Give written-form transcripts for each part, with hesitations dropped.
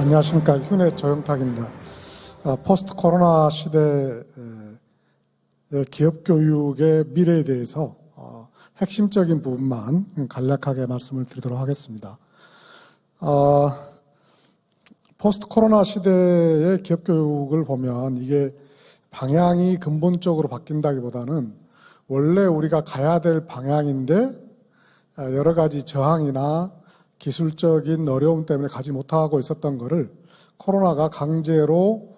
안녕하십니까. 휴넷 조영탁입니다. 포스트 코로나 시대의 기업 교육의 미래에 대해서 핵심적인 부분만 간략하게 말씀을 드리도록 하겠습니다. 포스트 코로나 시대의 기업 교육을 보면 이게 방향이 근본적으로 바뀐다기보다는 원래 우리가 가야 될 방향인데 여러 가지 저항이나 기술적인 어려움 때문에 가지 못하고 있었던 거를 코로나가 강제로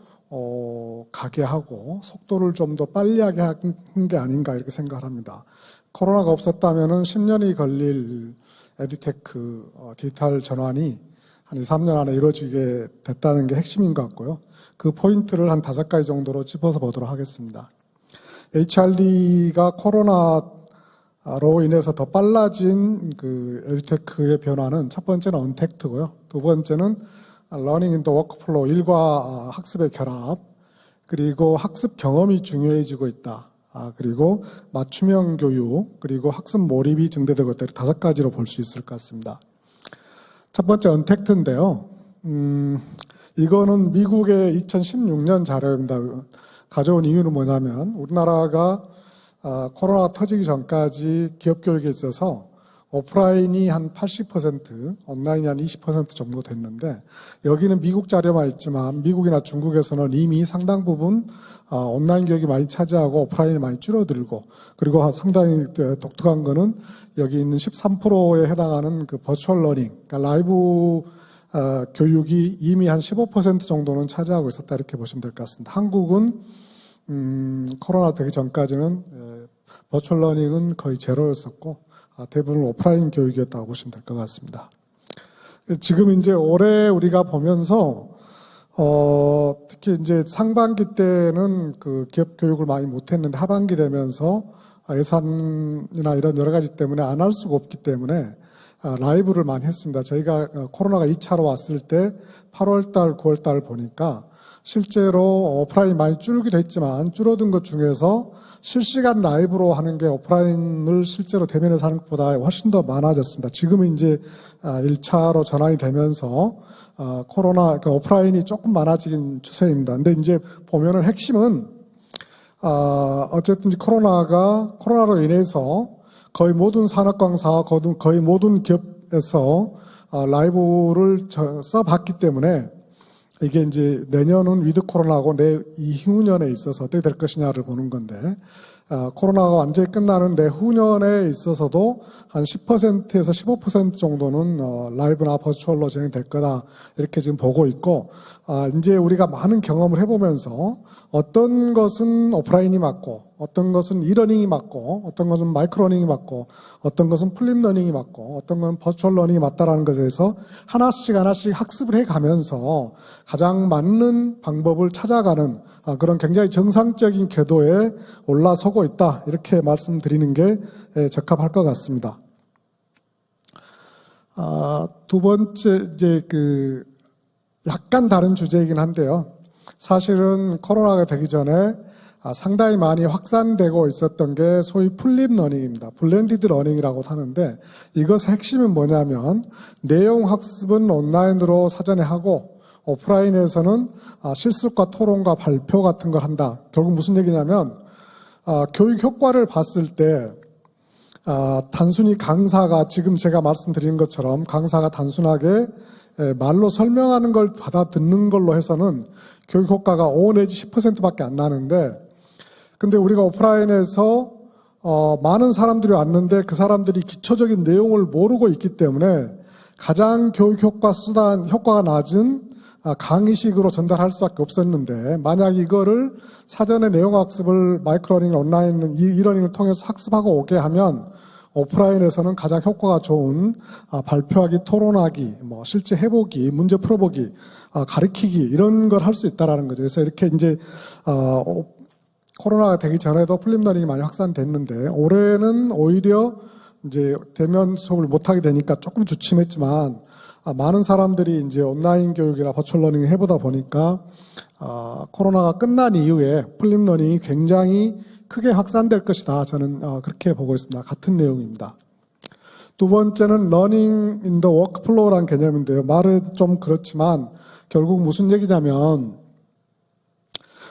가게 하고 속도를 좀 더 빨리 하게 한 게 아닌가 이렇게 생각을 합니다. 코로나가 없었다면은 10년이 걸릴 에듀테크 디지털 전환이 한 2, 3년 안에 이루어지게 됐다는 게 핵심인 것 같고요. 그 포인트를 한 5가지 정도로 짚어서 보도록 하겠습니다. HRD가 코로나로 인해서 더 빨라진 그 에듀테크의 변화는 첫 번째는 언택트고요. 두 번째는 러닝 인 더 워크플로우, 일과 학습의 결합, 그리고 학습 경험이 중요해지고 있다. 그리고 맞춤형 교육, 그리고 학습 몰입이 증대되고 있다. 5가지로 볼 수 있을 것 같습니다. 첫 번째 언택트인데요. 이거는 미국의 2016년 자료입니다. 가져온 이유는 뭐냐면 우리나라가 코로나 터지기 전까지 기업 교육에 있어서 오프라인이 한 80%, 온라인이 한 20% 정도 됐는데 여기는 미국 자료만 있지만 미국이나 중국에서는 이미 상당 부분 온라인 교육이 많이 차지하고 오프라인이 많이 줄어들고 그리고 상당히 독특한 거는 여기 있는 13%에 해당하는 그 버추얼 러닝, 그러니까 라이브 교육이 이미 한 15% 정도는 차지하고 있었다 이렇게 보시면 될 것 같습니다. 한국은 코로나 되기 전까지는 버추얼 러닝은 거의 제로였었고 대부분 오프라인 교육이었다고 보시면 될 것 같습니다. 지금 이제 올해 우리가 보면서 특히 이제 상반기 때는 그 기업 교육을 많이 못했는데 하반기 되면서 예산이나 이런 여러 가지 때문에 안 할 수가 없기 때문에 라이브를 많이 했습니다. 저희가 코로나가 2차로 왔을 때 8월달, 9월달 보니까 실제로 오프라인이 많이 줄기도 했지만 줄어든 것 중에서 실시간 라이브로 하는 게 오프라인을 실제로 대면에서 하는 것보다 훨씬 더 많아졌습니다. 지금은 이제 1차로 전환이 되면서 코로나, 그러니까 오프라인이 조금 많아진 추세입니다. 근데 이제 보면은 핵심은 어쨌든 코로나로 인해서 거의 모든 산업광사, 거의 모든 기업에서 라이브를 써봤기 때문에 이게 이제 내년은 위드 코로나하고 이후년에 있어서 어떻게 될 것이냐를 보는 건데, 코로나가 완전히 끝나는 내후년에 있어서도 한 10%에서 15% 정도는 라이브나 버추얼로 진행될 거다. 이렇게 지금 보고 있고, 이제 우리가 많은 경험을 해보면서 어떤 것은 오프라인이 맞고, 어떤 것은 이러닝이 맞고, 어떤 것은 마이크러닝이 맞고, 어떤 것은 플립 러닝이 맞고, 어떤 건 버추얼 러닝이 맞다라는 것에서 하나씩 학습을 해가면서 가장 맞는 방법을 찾아가는 그런 굉장히 정상적인 궤도에 올라서고 있다. 이렇게 말씀드리는 게 적합할 것 같습니다. 두 번째, 이제 약간 다른 주제이긴 한데요. 사실은 코로나가 되기 전에 상당히 많이 확산되고 있었던 게 소위 플립 러닝입니다. 블렌디드 러닝이라고 하는데 이것의 핵심은 뭐냐면 내용 학습은 온라인으로 사전에 하고 오프라인에서는 실습과 토론과 발표 같은 걸 한다. 결국 무슨 얘기냐면 교육 효과를 봤을 때 단순히 강사가 지금 제가 말씀드린 것처럼 강사가 단순하게 말로 설명하는 걸 받아 듣는 걸로 해서는 교육 효과가 5 내지 10%밖에 안 나는데 근데 우리가 오프라인에서 많은 사람들이 왔는데 그 사람들이 기초적인 내용을 모르고 있기 때문에 가장 교육 효과가 낮은 강의식으로 전달할 수밖에 없었는데 만약 이거를 사전에 내용 학습을 마이크러닝, 온라인, 이러닝을 통해서 학습하고 오게 하면 오프라인에서는 가장 효과가 좋은 발표하기, 토론하기, 실제 해보기, 문제 풀어보기, 가르치기 이런 걸 할 수 있다라는 거죠. 그래서 이렇게 이제 코로나가 되기 전에도 플립 러닝이 많이 확산됐는데 올해는 오히려 이제 대면 수업을 못하게 되니까 조금 주춤했지만 많은 사람들이 이제 온라인 교육이나 버추얼 러닝을 해보다 보니까 코로나가 끝난 이후에 플립 러닝이 굉장히 크게 확산될 것이다. 저는 그렇게 보고 있습니다. 같은 내용입니다. 두 번째는 러닝 인 더 워크플로우라는 개념인데요. 말은 좀 그렇지만 결국 무슨 얘기냐면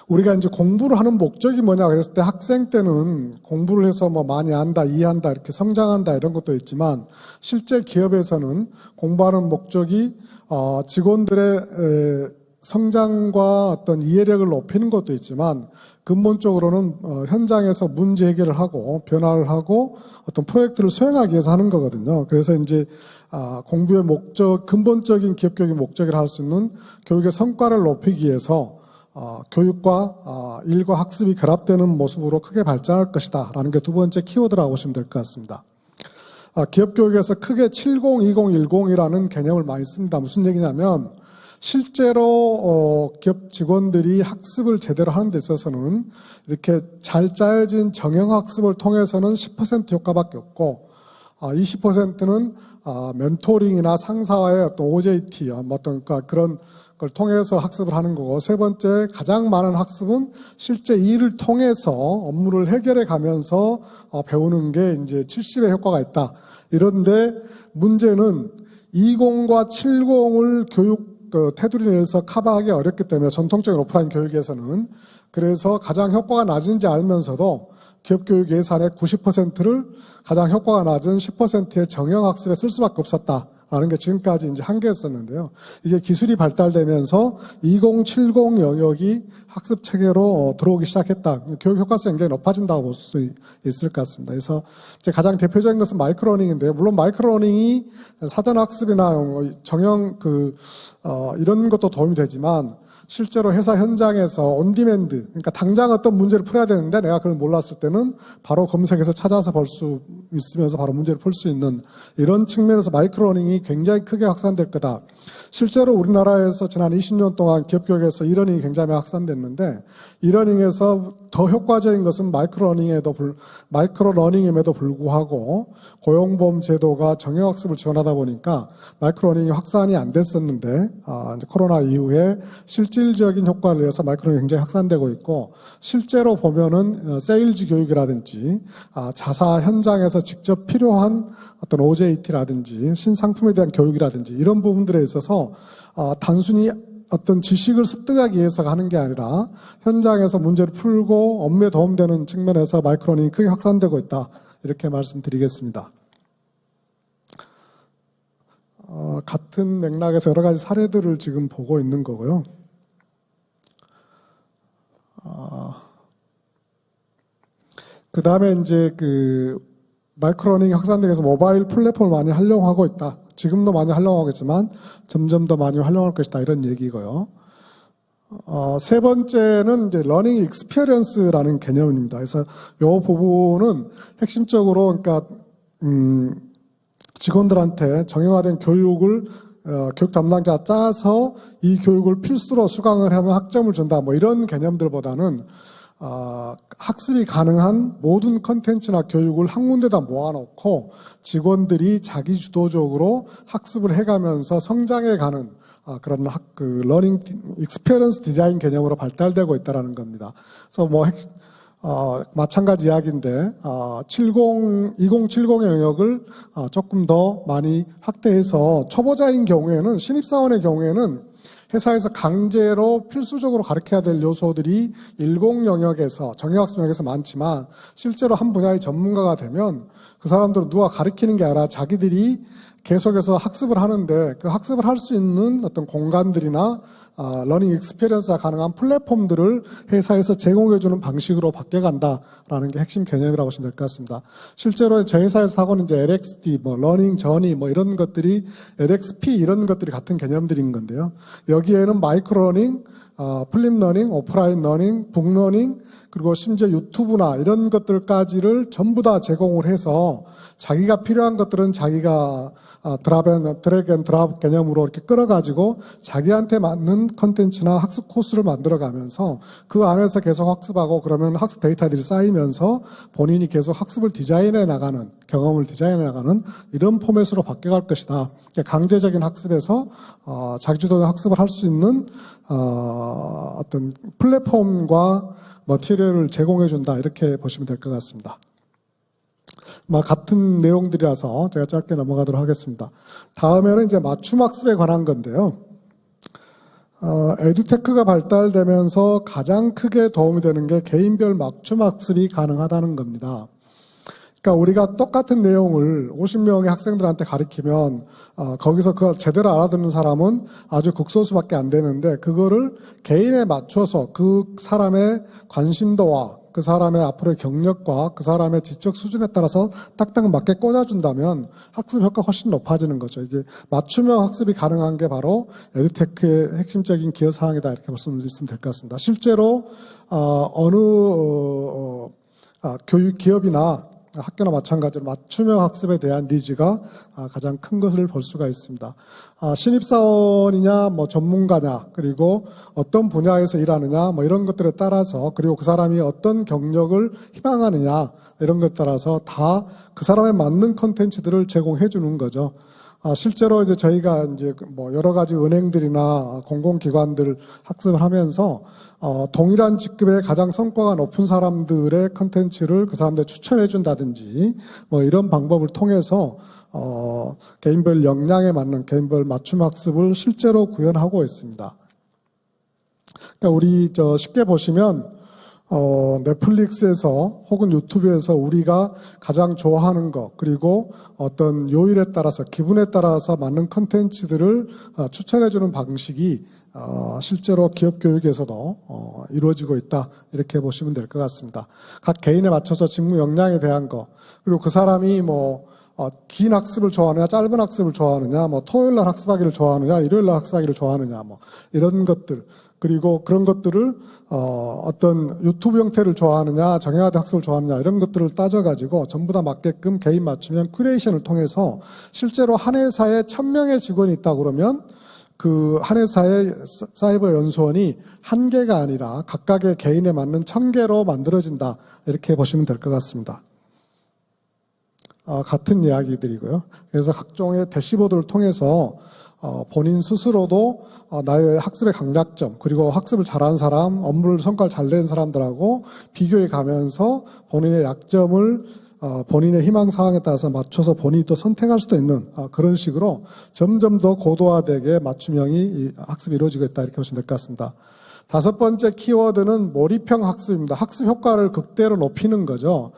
우리가 이제 공부를 하는 목적이 뭐냐 그랬을 때 학생 때는 공부를 해서 뭐 많이 안다, 이해한다, 이렇게 성장한다 이런 것도 있지만 실제 기업에서는 공부하는 목적이 직원들의 성장과 어떤 이해력을 높이는 것도 있지만 근본적으로는 현장에서 문제 해결을 하고 변화를 하고 어떤 프로젝트를 수행하기 위해서 하는 거거든요. 그래서 이제 공부의 목적, 근본적인 기업 교육의 목적이라 할 수 있는 교육의 성과를 높이기 위해서 교육과 일과 학습이 결합되는 모습으로 크게 발전할 것이다 라는 게 두 번째 키워드라고 보시면 될 것 같습니다. 기업 교육에서 크게 70, 20, 10이라는 개념을 많이 씁니다. 무슨 얘기냐면 실제로 기업 직원들이 학습을 제대로 하는 데 있어서는 이렇게 잘 짜여진 정형학습을 통해서는 10% 효과밖에 없고 20%는 멘토링이나 상사와의 어떤 OJT, 어떤 그런 걸 통해서 학습을 하는 거고, 세 번째 가장 많은 학습은 실제 일을 통해서 업무를 해결해 가면서 배우는 게 이제 70의 효과가 있다. 이런데 문제는 20과 70을 교육 테두리 내에서 커버하기 어렵기 때문에 전통적인 오프라인 교육에서는 그래서 가장 효과가 낮은지 알면서도 기업 교육 예산의 90%를 가장 효과가 낮은 10%의 정형학습에 쓸 수밖에 없었다라는 게 지금까지 이제 한계였었는데요. 이게 기술이 발달되면서 2070 영역이 학습 체계로 들어오기 시작했다. 교육 효과성이 굉장히 높아진다고 볼 수 있을 것 같습니다. 그래서 이제 가장 대표적인 것은 마이크로러닝인데요. 물론 마이크로러닝이 사전학습이나 정형 이런 것도 도움이 되지만 실제로 회사 현장에서 온디맨드, 그러니까 당장 어떤 문제를 풀어야 되는데 내가 그걸 몰랐을 때는 바로 검색해서 찾아서 볼 수 있으면서 바로 문제를 풀 수 있는 이런 측면에서 마이크로러닝이 굉장히 크게 확산될 거다. 실제로 우리나라에서 지난 20년 동안 기업교육에서 이러닝이 굉장히 확산됐는데 이러닝에서 더 효과적인 것은 마이크로러닝임에도 불구하고 고용보험 제도가 정형학습을 지원하다 보니까 마이크로러닝이 확산이 안 됐었는데 이제 코로나 이후에 실질적인 효과를 위해서 마이크로러닝이 굉장히 확산되고 있고 실제로 보면은 세일즈 교육이라든지 자사 현장에서 직접 필요한 어떤 OJT라든지 신상품에 대한 교육이라든지 이런 부분들에 있어서 단순히 어떤 지식을 습득하기 위해서 하는 게 아니라 현장에서 문제를 풀고 업무에 도움되는 측면에서 마이크로러닝이 크게 확산되고 있다. 이렇게 말씀드리겠습니다. 같은 맥락에서 여러 가지 사례들을 지금 보고 있는 거고요. 그 다음에 이제 마이크로러닝이 확산되기 위해서 모바일 플랫폼을 많이 활용하고 있다. 지금도 많이 활용하겠지만 점점 더 많이 활용할 것이다. 이런 얘기고요. 세 번째는 이제 러닝 익스피리언스라는 개념입니다. 그래서 이 부분은 핵심적으로 그러니까 직원들한테 정형화된 교육을 교육 담당자가 짜서 이 교육을 필수로 수강을 하면 학점을 준다. 뭐 이런 개념들보다는 학습이 가능한 모든 컨텐츠나 교육을 한 군데다 모아놓고 직원들이 자기 주도적으로 학습을 해가면서 성장해가는 그런 러닝 익스피리언스 디자인 개념으로 발달되고 있다는 겁니다. 그래서 마찬가지 이야기인데 2070 영역을 조금 더 많이 확대해서 초보자인 경우에는 신입사원의 경우에는 회사에서 강제로 필수적으로 가르쳐야 될 요소들이 10 영역에서 정형학습 영역에서 많지만 실제로 한 분야의 전문가가 되면 그 사람들은 누가 가르치는 게 아니라 자기들이 계속해서 학습을 하는데 그 학습을 할 수 있는 어떤 공간들이나 러닝 익스피리언스가 가능한 플랫폼들을 회사에서 제공해주는 방식으로 바뀌어간다라는 게 핵심 개념이라고 보시면 될 것 같습니다. 실제로 저희 회사에서 하고는 이제 LXD, 러닝 저니, 이런 것들이 LXP 이런 것들이 같은 개념들인 건데요. 여기에는 마이크로 러닝, 플립 러닝, 오프라인 러닝, 북 러닝, 그리고 심지어 유튜브나 이런 것들까지를 전부 다 제공을 해서 자기가 필요한 것들은 자기가 드래그 앤 드랍 개념으로 이렇게 끌어가지고 자기한테 맞는 컨텐츠나 학습 코스를 만들어가면서 그 안에서 계속 학습하고 그러면 학습 데이터들이 쌓이면서 본인이 계속 학습을 디자인해 나가는, 경험을 디자인해 나가는 이런 포맷으로 바뀌어갈 것이다. 강제적인 학습에서 자기주도적 학습을 할 수 있는 어떤 플랫폼과 머티리얼을 제공해준다. 이렇게 보시면 될 것 같습니다. 같은 내용들이라서 제가 짧게 넘어가도록 하겠습니다. 다음에는 이제 맞춤학습에 관한 건데요. 에듀테크가 발달되면서 가장 크게 도움이 되는 게 개인별 맞춤 학습이 가능하다는 겁니다. 그러니까 우리가 똑같은 내용을 50명의 학생들한테 가르치면 거기서 그걸 제대로 알아듣는 사람은 아주 극소수밖에 안 되는데, 그거를 개인에 맞춰서 그 사람의 관심도와 그 사람의 앞으로의 경력과 그 사람의 지적 수준에 따라서 딱딱 맞게 꽂아준다면 학습 효과가 훨씬 높아지는 거죠. 이게 맞춤형 학습이 가능한 게 바로 에듀테크의 핵심적인 기여 사항이다, 이렇게 말씀드리면 될 것 같습니다. 실제로 교육 기업이나 학교나 마찬가지로 맞춤형 학습에 대한 니즈가 가장 큰 것을 볼 수가 있습니다. 신입사원이냐, 전문가냐, 그리고 어떤 분야에서 일하느냐, 이런 것들에 따라서, 그리고 그 사람이 어떤 경력을 희망하느냐, 이런 것에 따라서 다 그 사람에 맞는 컨텐츠들을 제공해 주는 거죠. 실제로 이제 저희가 이제 여러 가지 은행들이나 공공기관들 학습을 하면서 동일한 직급의 가장 성과가 높은 사람들의 컨텐츠를 그 사람들 추천해 준다든지 이런 방법을 통해서 개인별 역량에 맞는 개인별 맞춤 학습을 실제로 구현하고 있습니다. 그러니까 우리 쉽게 보시면 넷플릭스에서 혹은 유튜브에서 우리가 가장 좋아하는 것, 그리고 어떤 요일에 따라서, 기분에 따라서 맞는 컨텐츠들을 추천해주는 방식이 실제로 기업 교육에서도 이루어지고 있다, 이렇게 보시면 될 것 같습니다. 각 개인에 맞춰서 직무 역량에 대한 것, 그리고 그 사람이 긴 학습을 좋아하느냐, 짧은 학습을 좋아하느냐, 토요일날 학습하기를 좋아하느냐, 일요일날 학습하기를 좋아하느냐, 이런 것들, 그리고 그런 것들을 어떤 유튜브 형태를 좋아하느냐, 정형화된 학습을 좋아하느냐, 이런 것들을 따져가지고 전부 다 맞게끔 개인 맞춤형 큐레이션을 통해서 실제로 한 회사에 1000명의 직원이 있다고 그러면 그 한 회사의 사이버 연수원이 한 개가 아니라 각각의 개인에 맞는 1000개로 만들어진다, 이렇게 보시면 될 것 같습니다. 같은 이야기들이고요. 그래서 각종의 대시보드를 통해서 본인 스스로도 나의 학습의 강약점, 그리고 학습을 잘하는 사람, 업무를 성과를 잘 내는 사람들하고 비교해 가면서 본인의 약점을 본인의 희망 사항에 따라서 맞춰서 본인이 또 선택할 수도 있는 그런 식으로 점점 더 고도화되게 맞춤형이 학습이 이루어지고 있다, 이렇게 보시면 될 것 같습니다. 5번째 키워드는 몰입형 학습입니다. 학습 효과를 극대로 높이는 거죠.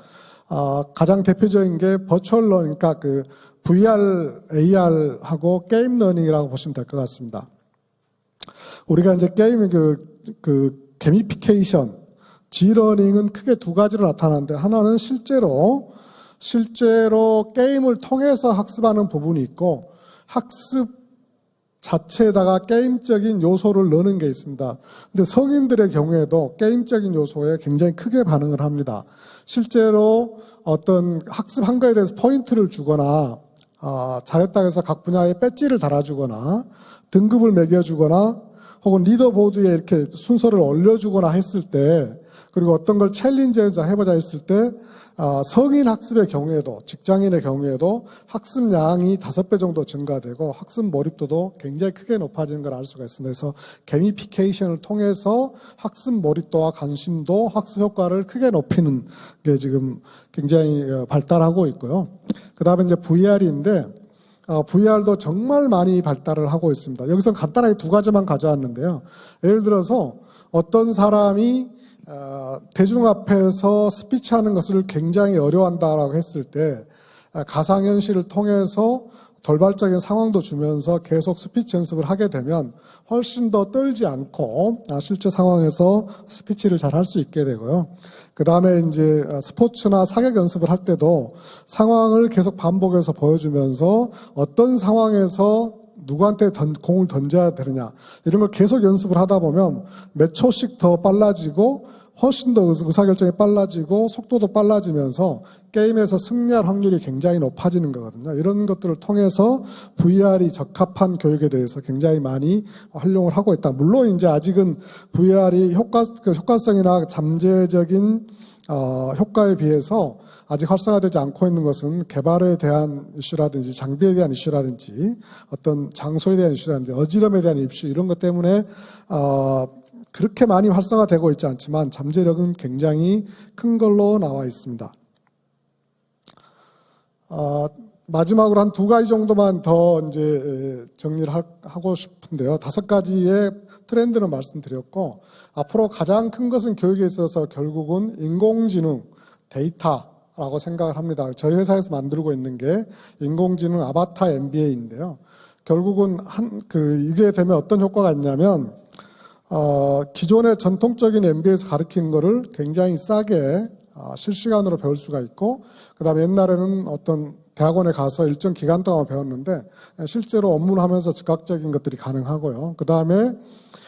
가장 대표적인 게 버추얼 러닝, 그러니까 그 VR, AR하고 게임 러닝이라고 보시면 될 것 같습니다. 우리가 이제 게임의 그 게미피케이션, G러닝은 크게 두 가지로 나타나는데, 하나는 실제로 게임을 통해서 학습하는 부분이 있고, 학습 자체에다가 게임적인 요소를 넣는 게 있습니다. 근데 성인들의 경우에도 게임적인 요소에 굉장히 크게 반응을 합니다. 실제로 어떤 학습한 거에 대해서 포인트를 주거나, 잘했다고 해서 각 분야에 배지를 달아주거나, 등급을 매겨주거나, 혹은 리더보드에 이렇게 순서를 올려주거나 했을 때, 그리고 어떤 걸 챌린지해서 해보자 했을 때, 성인 학습의 경우에도, 직장인의 경우에도 학습량이 5배 정도 증가되고 학습 몰입도도 굉장히 크게 높아지는 걸 알 수가 있습니다. 그래서 게미피케이션을 통해서 학습 몰입도와 관심도, 학습 효과를 크게 높이는 게 지금 굉장히 발달하고 있고요. 그 다음에 이제 VR인데, VR도 정말 많이 발달을 하고 있습니다. 여기서 간단하게 두 가지만 가져왔는데요. 예를 들어서 어떤 사람이 대중 앞에서 스피치하는 것을 굉장히 어려워한다라고 했을 때, 가상현실을 통해서 돌발적인 상황도 주면서 계속 스피치 연습을 하게 되면 훨씬 더 떨지 않고 실제 상황에서 스피치를 잘 할 수 있게 되고요. 그 다음에 이제 스포츠나 사격 연습을 할 때도 상황을 계속 반복해서 보여주면서 어떤 상황에서 누구한테 공을 던져야 되느냐, 이런 걸 계속 연습을 하다 보면 몇 초씩 더 빨라지고 훨씬 더 의사결정이 빨라지고 속도도 빨라지면서 게임에서 승리할 확률이 굉장히 높아지는 거거든요. 이런 것들을 통해서 VR이 적합한 교육에 대해서 굉장히 많이 활용을 하고 있다. 물론 이제 아직은 VR이 효과성이나 잠재적인 효과에 비해서 아직 활성화되지 않고 있는 것은 개발에 대한 이슈라든지 장비에 대한 이슈라든지 어떤 장소에 대한 이슈라든지 어지럼에 대한 이슈, 이런 것 때문에 그렇게 많이 활성화되고 있지 않지만 잠재력은 굉장히 큰 걸로 나와 있습니다. 마지막으로 한 2가지 정도만 더 이제 정리를 하고 싶은데요. 5가지의 트렌드는 말씀드렸고, 앞으로 가장 큰 것은 교육에 있어서 결국은 인공지능, 데이터라고 생각을 합니다. 저희 회사에서 만들고 있는 게 인공지능 아바타 MBA인데요. 결국은 이게 되면 어떤 효과가 있냐면, 기존의 전통적인 MBA에서 가르치는 거를 굉장히 싸게 실시간으로 배울 수가 있고, 그 다음에 옛날에는 어떤 대학원에 가서 일정 기간 동안 배웠는데 실제로 업무를 하면서 즉각적인 것들이 가능하고요. 그 다음에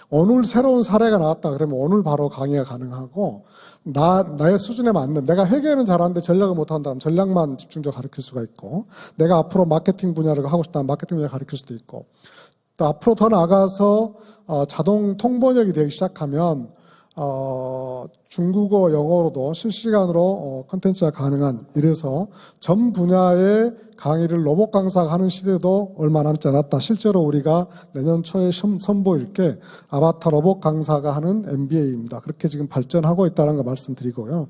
오늘 새로운 사례가 나왔다 그러면 오늘 바로 강의가 가능하고, 나의 수준에 맞는, 내가 회계는 잘하는데 전략을 못한다면 전략만 집중적으로 가르칠 수가 있고, 내가 앞으로 마케팅 분야를 하고 싶다면 마케팅 분야를 가르칠 수도 있고, 또 앞으로 더 나아가서 자동 통번역이 되기 시작하면 중국어, 영어로도 실시간으로 콘텐츠가 가능한, 이래서 전 분야의 강의를 로봇 강사가 하는 시대도 얼마 남지 않았다. 실제로 우리가 내년 초에 선보일 게 아바타 로봇 강사가 하는 MBA입니다. 그렇게 지금 발전하고 있다는 거 말씀드리고요.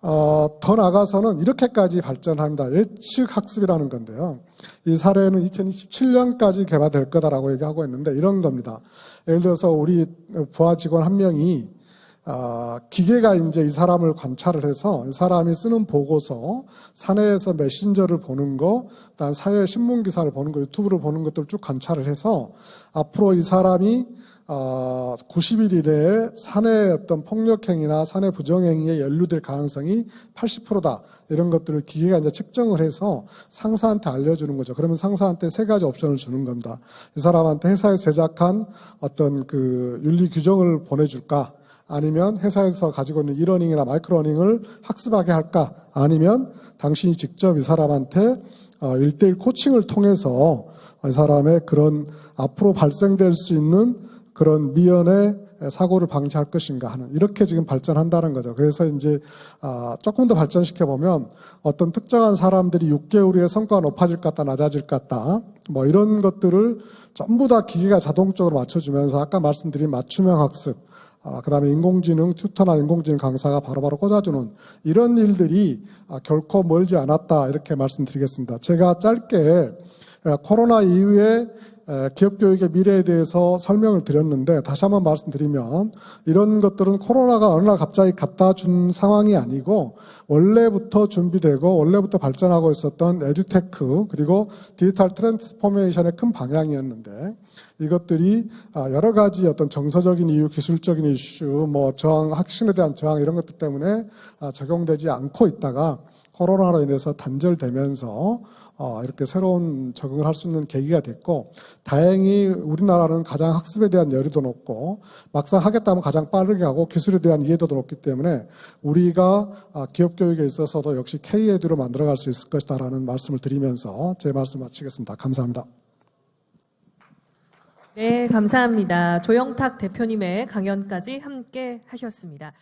더 나아가서는 이렇게까지 발전합니다. 예측 학습이라는 건데요. 이 사례는 2027년까지 개발될 거다라고 얘기하고 있는데 이런 겁니다. 예를 들어서 우리 부하 직원 한 명이 기계가 이제 이 사람을 관찰을 해서 이 사람이 쓰는 보고서, 사내에서 메신저를 보는 거, 그다음 사회 신문 기사를 보는 거, 유튜브를 보는 것들을 쭉 관찰을 해서 앞으로 이 사람이 90일 이내에 사내 어떤 폭력행위나 사내 부정행위에 연루될 가능성이 80%다. 이런 것들을 기계가 이제 측정을 해서 상사한테 알려주는 거죠. 그러면 상사한테 세 가지 옵션을 주는 겁니다. 이 사람한테 회사에서 제작한 어떤 윤리 규정을 보내줄까? 아니면 회사에서 가지고 있는 이러닝이나 마이크러닝을 학습하게 할까? 아니면 당신이 직접 이 사람한테 1:1 코칭을 통해서 이 사람의 그런 앞으로 발생될 수 있는 그런 미연의 사고를 방지할 것인가 하는, 이렇게 지금 발전한다는 거죠. 그래서 이제 조금 더 발전시켜 보면 어떤 특정한 사람들이 6개월 후에 성과가 높아질 것 같다, 낮아질 것 같다, 뭐 이런 것들을 전부 다 기계가 자동적으로 맞춰주면서 아까 말씀드린 맞춤형 학습, 그 다음에 인공지능 튜터나 인공지능 강사가 바로바로 꽂아주는 이런 일들이 결코 멀지 않았다, 이렇게 말씀드리겠습니다. 제가 짧게 코로나 이후에 기업교육의 미래에 대해서 설명을 드렸는데, 다시 한번 말씀드리면 이런 것들은 코로나가 어느 날 갑자기 갖다 준 상황이 아니고 원래부터 준비되고 원래부터 발전하고 있었던 에듀테크 그리고 디지털 트랜스포메이션의 큰 방향이었는데, 이것들이 여러 가지 어떤 정서적인 이유, 기술적인 이슈, 뭐 저항, 확신에 대한 저항, 이런 것들 때문에 적용되지 않고 있다가 코로나로 인해서 단절되면서 이렇게 새로운 적응을 할 수 있는 계기가 됐고, 다행히 우리나라는 가장 학습에 대한 열의도 높고 막상 하겠다면 가장 빠르게 하고 기술에 대한 이해도도 높기 때문에 우리가 기업 교육에 있어서도 역시 K-에듀로 만들어갈 수 있을 것이다라는 말씀을 드리면서 제 말씀 마치겠습니다. 감사합니다. 네, 감사합니다. 조영탁 대표님의 강연까지 함께 하셨습니다.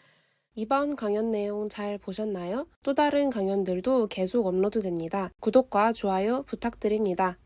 이번 강연 내용 잘 보셨나요? 또 다른 강연들도 계속 업로드됩니다. 구독과 좋아요 부탁드립니다.